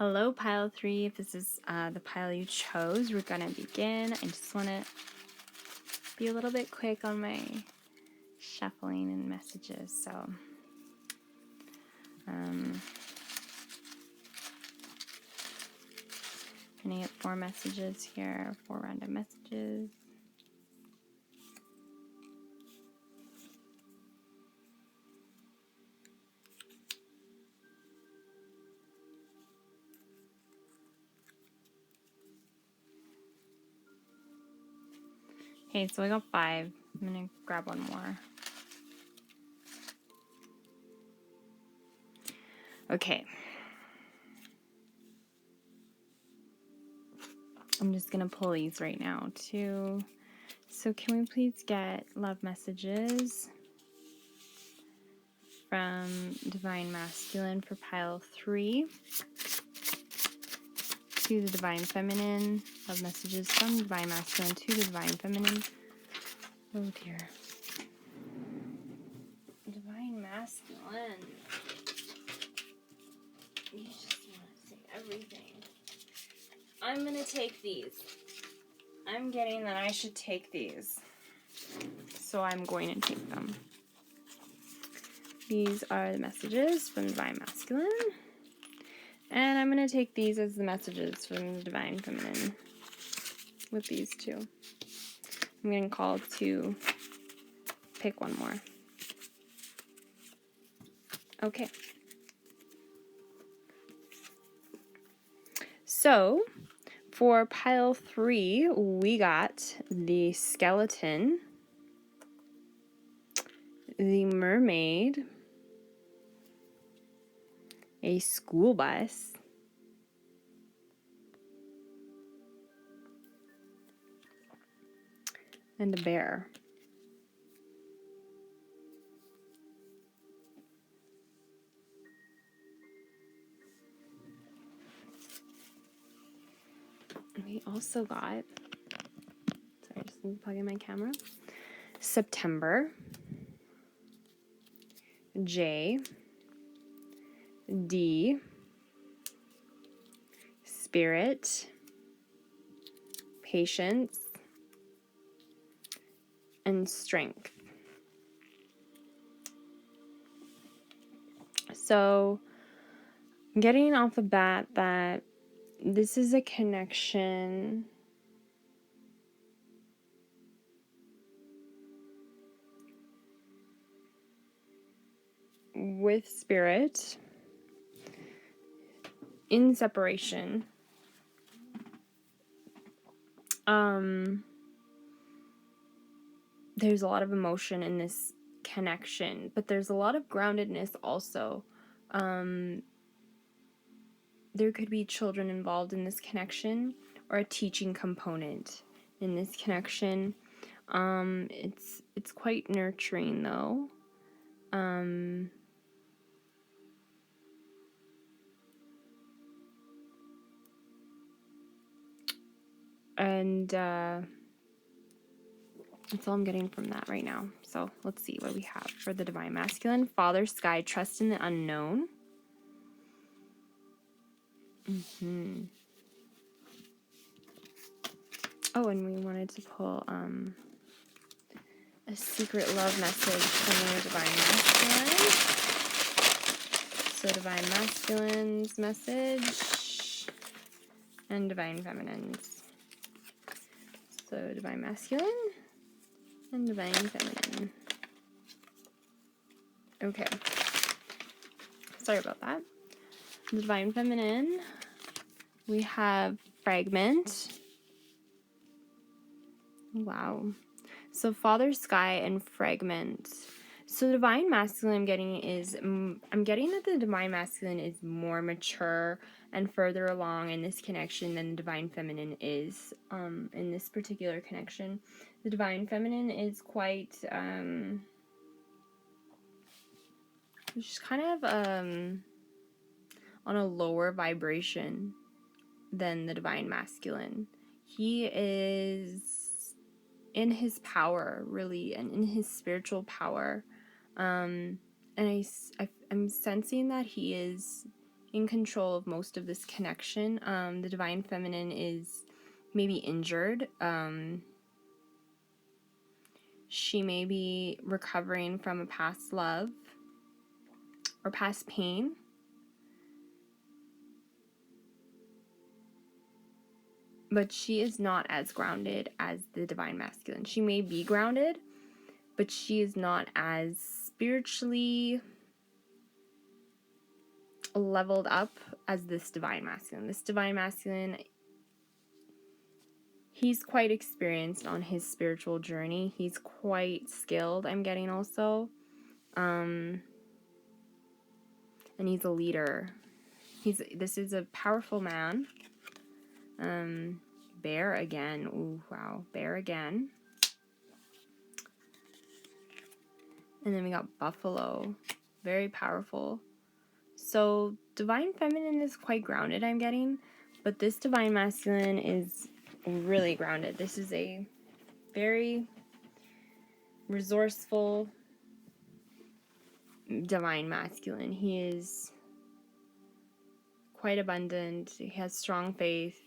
Hello, pile 3. If this is the pile you chose, we're gonna begin. I just want to be a little bit quick on my shuffling and messages. So, gonna get 4 messages here, 4 random messages. Okay, so I got 5. I'm gonna grab one more. Okay. I'm just gonna pull these right now too. So can we please get love messages from Divine Masculine for pile 3 to the Divine Feminine? Love messages from Divine Masculine to the Divine Feminine. Oh dear. Divine Masculine. You just want to say everything. I'm gonna take these. I'm getting that I should take these. So I'm going to take them. These are the messages from Divine Masculine. And I'm going to take these as the messages from the Divine Feminine with these two. I'm getting called to pick one more. Okay. So, for pile 3, we got the skeleton, the mermaid, a school bus, and a bear. We also got, sorry, just need to plug in my camera, September, J, D, Spirit, Patience, and Strength. So, getting off the bat that this is a connection with Spirit in separation. There's a lot of emotion in this connection, but there's a lot of groundedness also. There could be children involved in this connection or a teaching component in this connection. It's quite nurturing though. And that's all I'm getting from that right now. So let's see what we have for the Divine Masculine. Father Sky, trust in the unknown. Oh, and we wanted to pull a secret love message from the Divine Masculine. So Divine Masculine's message and Divine Feminine's. So Divine Masculine and Divine Feminine. Okay. Sorry about that. The Divine Feminine, we have Fragment. Wow. So Father Sky and Fragment. So the Divine Masculine I'm getting that the Divine Masculine is more mature and further along in this connection than the Divine Feminine is in this particular connection. The Divine Feminine is quite she's kind of on a lower vibration than the Divine Masculine. He is in his power, really, and in his spiritual power. And I'm sensing that he is in control of most of this connection. The divine feminine is maybe injured. She may be recovering from a past love or past pain. But she is not as grounded as the divine masculine. She may be grounded, but she is not as spiritually leveled up as this divine masculine. This divine masculine, he's quite experienced on his spiritual journey. He's quite skilled, I'm getting also. And he's a leader. This is a powerful man. Bear again. Ooh, wow. Bear again. And then we got buffalo. Very powerful. So divine feminine is quite grounded, I'm getting. But this divine masculine is really grounded. This is a very resourceful divine masculine. He is quite abundant. He has strong faith.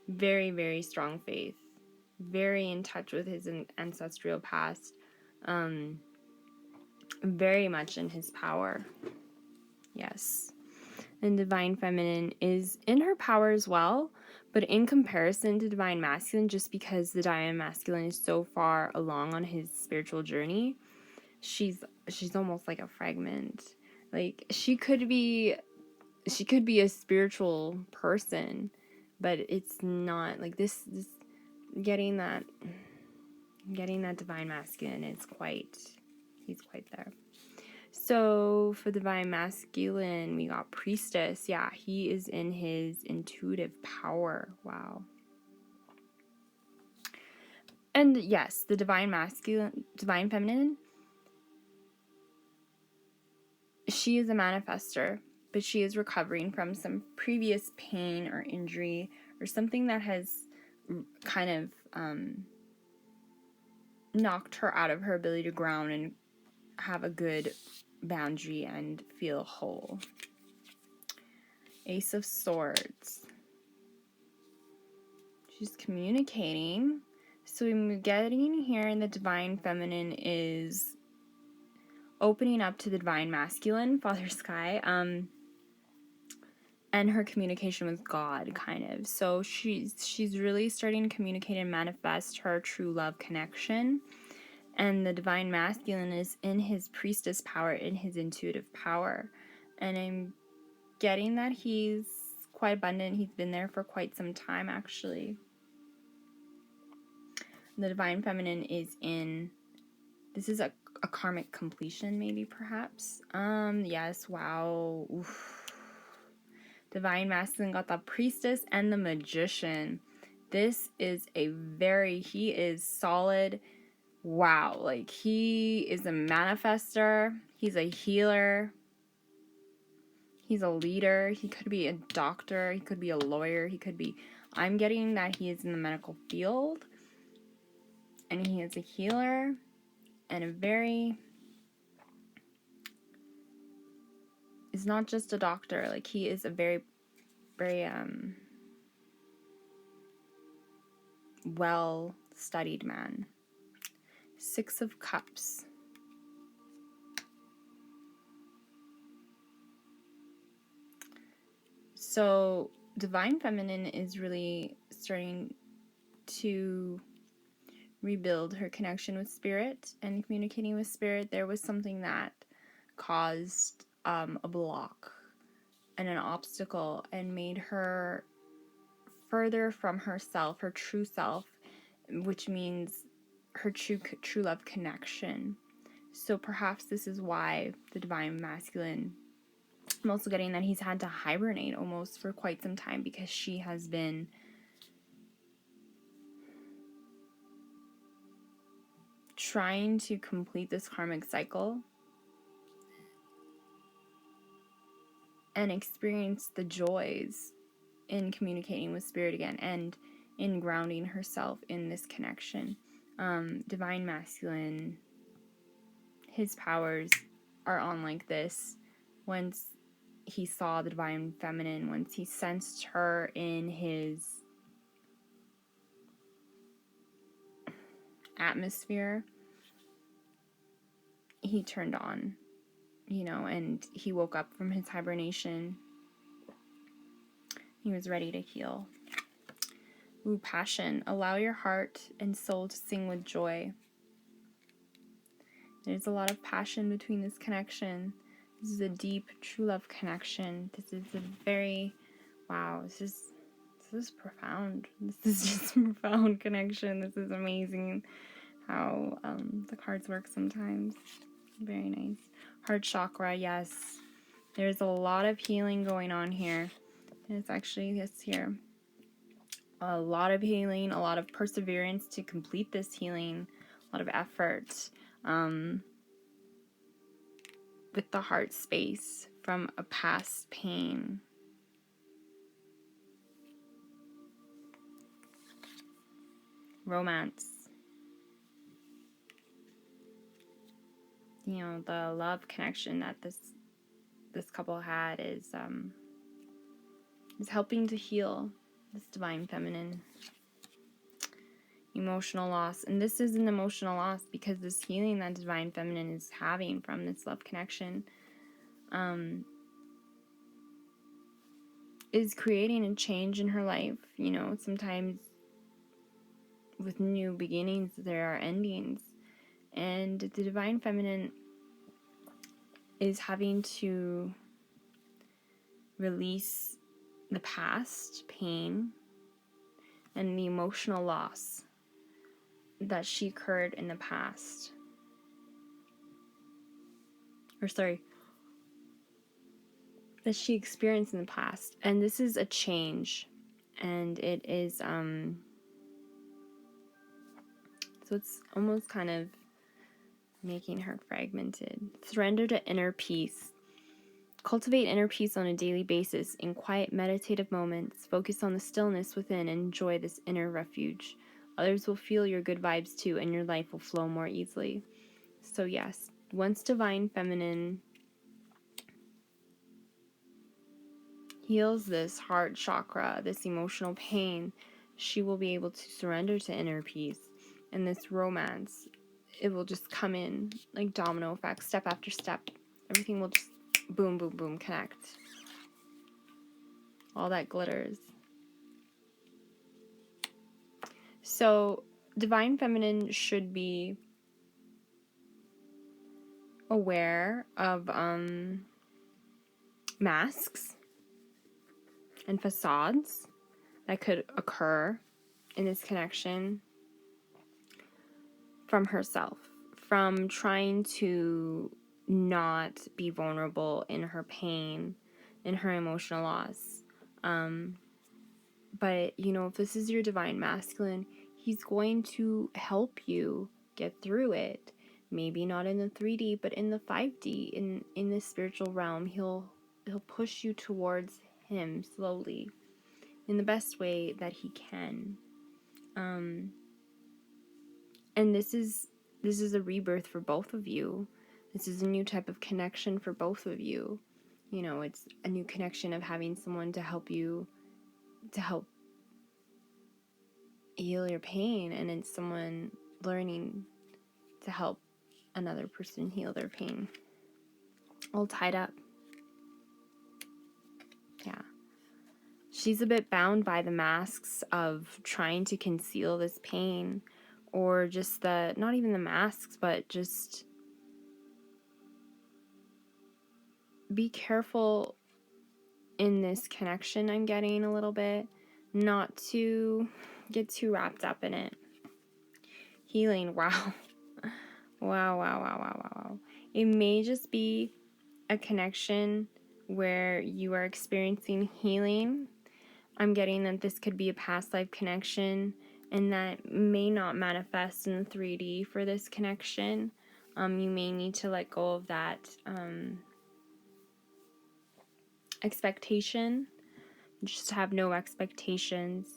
Very, very strong faith. Very in touch with his ancestral past. Very much in his power. Yes. And divine feminine is in her power as well, but in comparison to divine masculine, just because the divine masculine is so far along on his spiritual journey, she's almost like a fragment. Like she could be a spiritual person, but it's not like this getting that divine masculine is he's quite there. So for divine masculine, we got priestess. Yeah, he is in his intuitive power. Wow. And yes, the divine feminine, she is a manifester, but she is recovering from some previous pain or injury or something that has kind of knocked her out of her ability to ground and have a good boundary and feel whole. Ace of Swords. She's communicating. So I'm getting here in the divine feminine is opening up to the divine masculine, Father Sky, and her communication with God, kind of. So she's really starting to communicate and manifest her true love connection. And the divine masculine is in his priestess power, in his intuitive power. And I'm getting that he's quite abundant. He's been there for quite some time, actually. The divine feminine is in, this is a karmic completion, maybe, perhaps. Yes, wow. Oof. Divine masculine got the priestess and the magician. This is he is solid. Wow, like he is a manifester, he's a healer, he's a leader, he could be a doctor, he could be a lawyer, I'm getting that he is in the medical field, and he is a healer, and is not just a doctor, like he is a very, very, well-studied man. Six of Cups. So divine feminine is really starting to rebuild her connection with spirit and communicating with spirit. There was something that caused a block and an obstacle and made her further from herself, her true self, which means her true love connection. So perhaps this is why the divine masculine, I'm also getting that he's had to hibernate almost for quite some time, because she has been trying to complete this karmic cycle and experience the joys in communicating with spirit again and in grounding herself in this connection. Divine masculine, his powers are on like this. Once he saw the divine feminine, once he sensed her in his atmosphere, he turned on, and he woke up from his hibernation. He was ready to heal. Ooh, passion. Allow your heart and soul to sing with joy. There's a lot of passion between this connection. This is a deep, true love connection. This is a very, wow, this is profound. This is just a profound connection. This is amazing how the cards work sometimes. Very nice. Heart chakra, yes. There's a lot of healing going on here. It's actually this here. A lot of healing, a lot of perseverance to complete this healing, a lot of effort. With the heart space from a past pain. Romance. The love connection that this couple had is helping to heal this divine feminine. Emotional loss. And this is an emotional loss because this healing that divine feminine is having from this love connection is creating a change in her life. Sometimes with new beginnings there are endings, and the divine feminine is having to release the past pain and the emotional loss that she incurred in the past. That she experienced in the past. And this is a change. And it is, so it's almost kind of making her fragmented. Surrender to inner peace. Cultivate inner peace on a daily basis. In quiet meditative moments, focus on the stillness within and enjoy this inner refuge. Others will feel your good vibes too, and your life will flow more easily. So yes, once divine feminine heals this heart chakra, this emotional pain, she will be able to surrender to inner peace. And this romance, it will just come in like domino effect, step after step. Everything will just boom, boom, boom, connect. All that glitters. So, divine feminine should be aware of masks and facades that could occur in this connection from herself, from trying to not be vulnerable in her pain, in her emotional loss. But, if this is your divine masculine, he's going to help you get through it. Maybe not in the 3D, but in the 5D, in the spiritual realm. He'll push you towards him slowly, in the best way that he can. And this is a rebirth for both of you. This is a new type of connection for both of you. It's a new connection of having someone to help you, to help heal your pain, and it's someone learning to help another person heal their pain. All tied up. Yeah. She's a bit bound by the masks of trying to conceal this pain, or just not even the masks, but just be careful in this connection. I'm getting a little bit, not to get too wrapped up in it. Healing, wow. Wow. It may just be a connection where you are experiencing healing. I'm getting that this could be a past life connection, and that may not manifest in the 3D for this connection. You may need to let go of that expectation. Just have no expectations.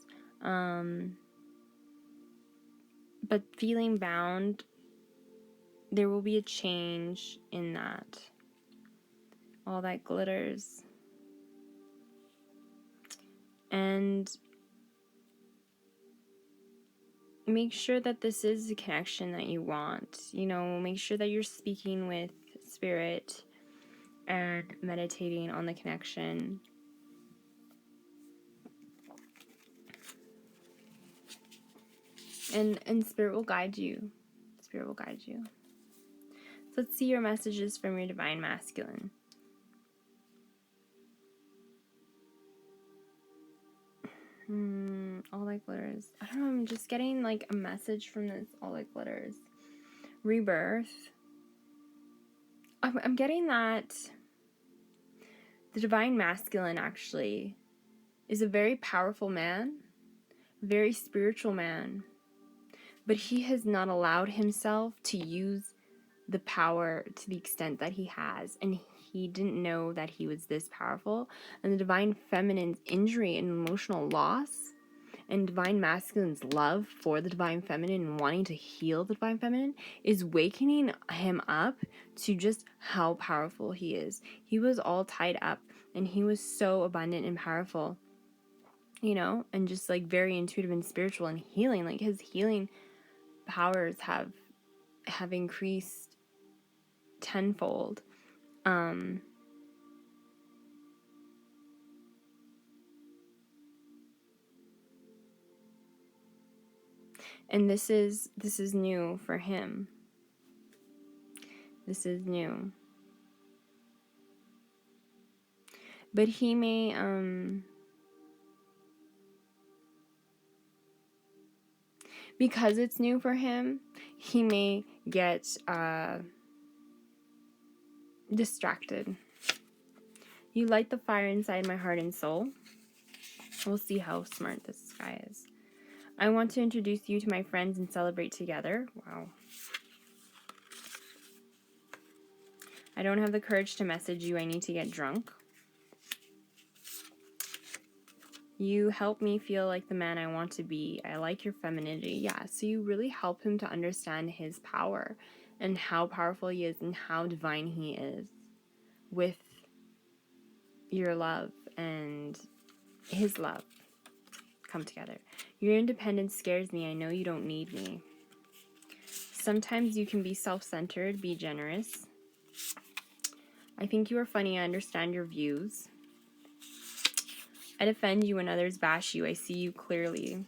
But feeling bound, there will be a change in that. All that glitters. And make sure that this is the connection that you want. You know, make sure that you're speaking with spirit and meditating on the connection. And spirit will guide you. Spirit will guide you. So let's see your messages from your divine masculine. All like glitters. I don't know, I'm just getting like a message from this all like glitters. Rebirth. I'm getting that the divine masculine actually is a very powerful man, very spiritual man, but he has not allowed himself to use the power to the extent that he has, and he didn't know that he was this powerful. And the divine feminine's injury and emotional loss, and divine masculine's love for the divine feminine and wanting to heal the divine feminine, is waking him up to just how powerful he is. He was all tied up, and he was so abundant and powerful, you know, and just like very intuitive and spiritual and healing. Like his healing powers have increased tenfold. And this is new for him. This is new. But he may because it's new for him, he may get distracted. You light the fire inside my heart and soul. We'll see how smart this guy is. I want to introduce you to my friends and celebrate together. Wow. I don't have the courage to message you. I need to get drunk. You help me feel like the man I want to be. I like your femininity. Yeah, so you really help him to understand his power and how powerful he is and how divine he is with your love and his love come together. Your independence scares me. I know you don't need me. Sometimes you can be self-centered, be generous. I think you are funny. I understand your views. I defend you when others bash you. I see you clearly.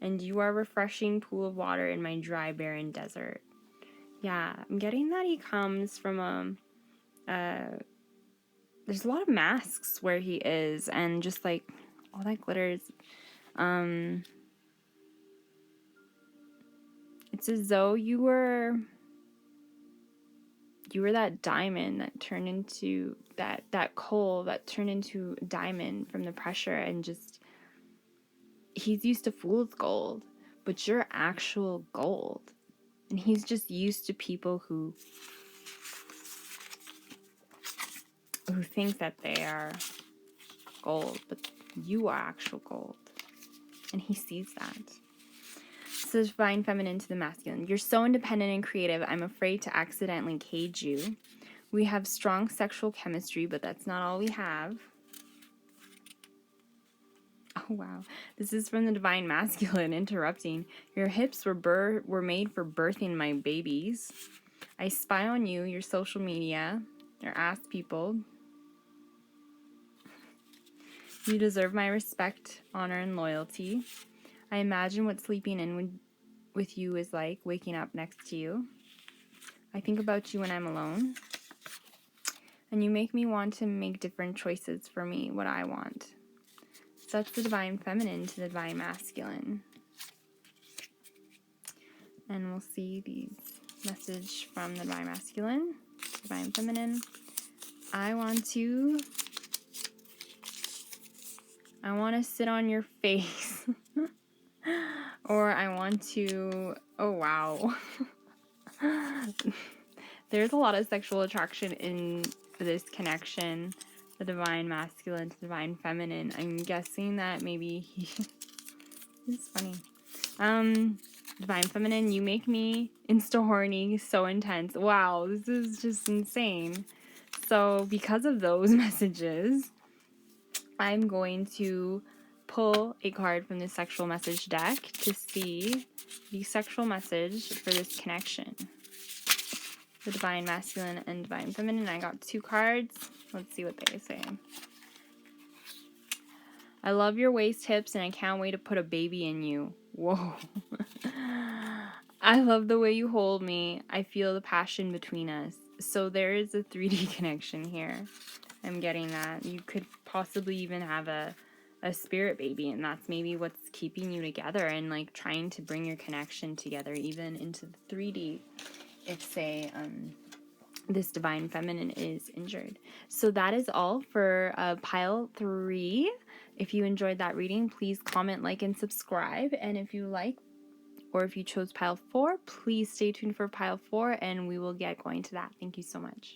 And you are a refreshing pool of water in my dry, barren desert. Yeah, I'm getting that he comes from there's a lot of masks where he is, and just like all that glitters. It's as though you were that diamond that turned into that coal that turned into diamond from the pressure, and just he's used to fool's gold, but you're actual gold. And he's just used to people who think that they are gold, but you are actual gold. And he sees that. So divine feminine to the masculine. You're so independent and creative, I'm afraid to accidentally cage you. We have strong sexual chemistry, but that's not all we have. Oh, wow. This is from the divine masculine interrupting. Your hips were made for birthing my babies. I spy on you, your social media, your ass people. You deserve my respect, honor, and loyalty. I imagine what sleeping in with you is like, waking up next to you. I think about you when I'm alone. And you make me want to make different choices for me, what I want. So that's the divine feminine to the divine masculine. And we'll see these message from the divine masculine, divine feminine. I want to sit on your face. Or I want to, oh wow. There's a lot of sexual attraction in this connection, the divine masculine to divine feminine. I'm guessing that maybe this is funny. Divine feminine, you make me insta horny, so intense. Wow, this is just insane. So because of those messages, I'm going to pull a card from the sexual message deck to see the sexual message for this connection. The Divine Masculine and Divine Feminine. I got 2 cards. Let's see what they say. I love your waist hips and I can't wait to put a baby in you. Whoa. I love the way you hold me. I feel the passion between us. So there is a 3D connection here. I'm getting that. You could possibly even have a spirit baby, and that's maybe what's keeping you together and like trying to bring your connection together even into the 3D if say this Divine Feminine is injured. So that is all for pile 3. If you enjoyed that reading, please comment, like, and subscribe. And if you like, or if you chose pile 4, please stay tuned for pile 4 and we will get going to that. Thank you so much.